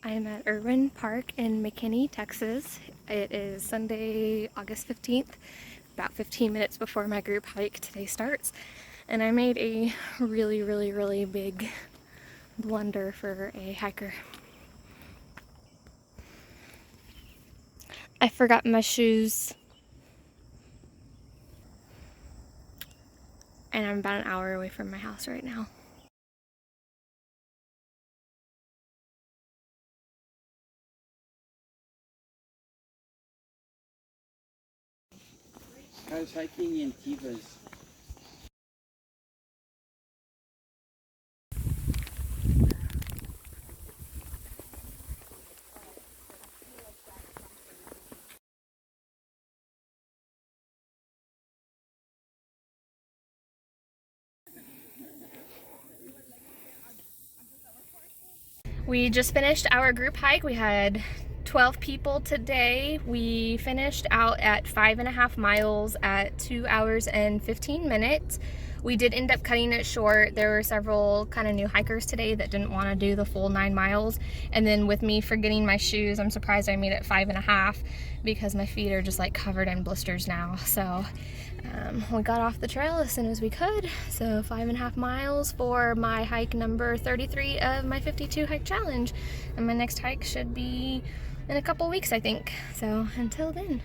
I'm at Erwin Park in McKinney, Texas. It is Sunday, August 15th, about 15 minutes before my group hike today starts. And I made a really big blunder for a hiker. I forgot my shoes. And I'm about an hour away from my house right now. I was hiking in Tivas. We just finished our group hike. We had 12 people today. We finished out at 5.5 miles at 2 hours and 15 minutes. We did end up cutting it short. There were several kind of new hikers today that didn't want to do the full 9 miles. And then with me forgetting my shoes, I'm surprised I made it 5.5 because my feet are just like covered in blisters now. So we got off the trail as soon as we could. So 5.5 miles for my hike number 33 of my 52 hike challenge. And my next hike should be in a couple weeks, I think. So until then.